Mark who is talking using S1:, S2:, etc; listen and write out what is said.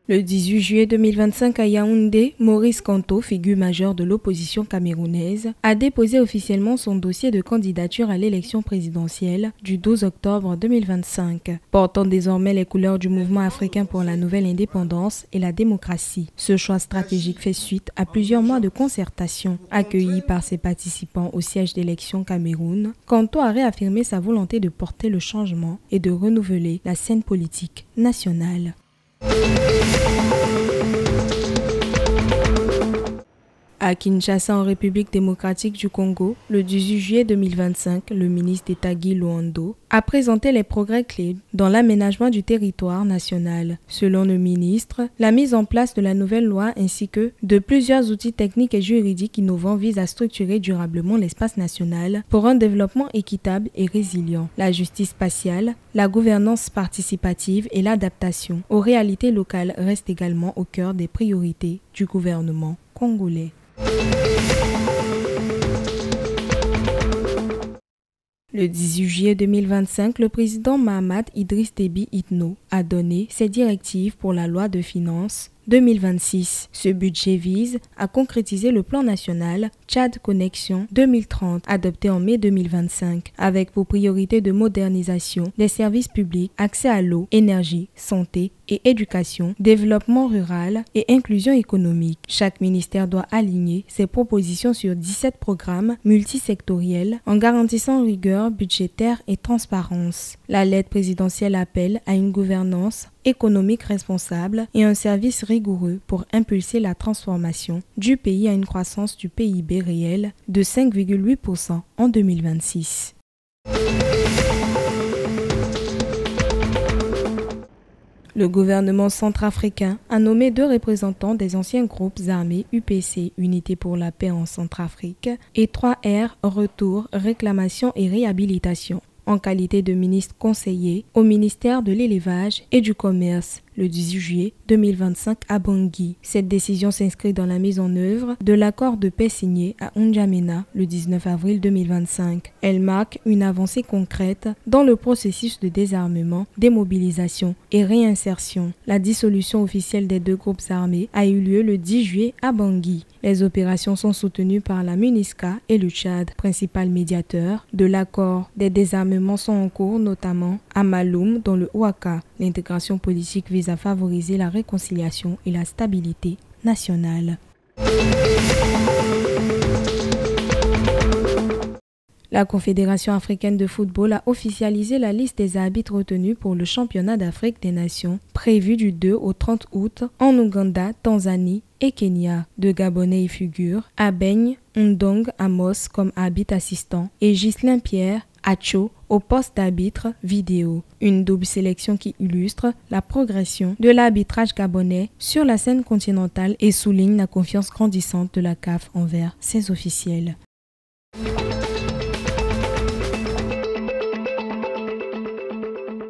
S1: Le 18 juillet 2025 à Yaoundé, Maurice Kamto, figure majeure de l'opposition camerounaise, a déposé officiellement son dossier de candidature à l'élection présidentielle du 12 octobre 2025, portant désormais les couleurs du mouvement africain pour la nouvelle indépendance et la démocratie. Ce choix stratégique fait suite à plusieurs mois de concertation. Accueilli par ses participants au siège d'élection Cameroun, Kamto a réaffirmé sa volonté de porter le changement et de renouveler la scène politique nationale. À Kinshasa, en République démocratique du Congo, le 18 juillet 2025, le ministre d'État Guy Luando a présenté les progrès clés dans l'aménagement du territoire national. Selon le ministre, la mise en place de la nouvelle loi ainsi que de plusieurs outils techniques et juridiques innovants vise à structurer durablement l'espace national pour un développement équitable et résilient. La justice spatiale, la gouvernance participative et l'adaptation aux réalités locales restent également au cœur des priorités du gouvernement congolais. Le 18 juillet 2025, le président Mahamat Idriss Déby Itno a donné ses directives pour la loi de finances 2026. Ce budget vise à concrétiser le plan national Tchad Connexion 2030 adopté en mai 2025 avec pour priorité de modernisation des services publics, accès à l'eau, énergie, santé et éducation, développement rural et inclusion économique. Chaque ministère doit aligner ses propositions sur 17 programmes multisectoriels en garantissant rigueur budgétaire et transparence. La lettre présidentielle appelle à une gouvernance économique responsable et un service rigoureux pour impulser la transformation du pays à une croissance du PIB réel de 5,8% en 2026. Le gouvernement centrafricain a nommé 2 représentants des anciens groupes armés UPC, Unité pour la paix en Centrafrique, et 3R, Retour, Réclamation et Réhabilitation, en qualité de ministre conseiller au ministère de l'Élevage et du Commerce, le 18 juillet 2025 à Bangui. Cette décision s'inscrit dans la mise en œuvre de l'accord de paix signé à N'Djamena le 19 avril 2025. Elle marque une avancée concrète dans le processus de désarmement, démobilisation et réinsertion. La dissolution officielle des 2 groupes armés a eu lieu le 10 juillet à Bangui. Les opérations sont soutenues par la MINUSCA et le Tchad, principal médiateur de l'accord. Des désarmements sont en cours, notamment à Maloum, dans le Ouaka. L'intégration politique vise à favoriser la réconciliation et la stabilité nationale. La Confédération africaine de football a officialisé la liste des arbitres retenus pour le championnat d'Afrique des Nations, prévu du 2 au 30 août en Ouganda, Tanzanie et Kenya. 2 Gabonais y figurent, Abeng Ndong Amos comme arbitre assistant et Ghislain Pierre Acho au poste d'arbitre vidéo. Une double sélection qui illustre la progression de l'arbitrage gabonais sur la scène continentale et souligne la confiance grandissante de la CAF envers ses officiels.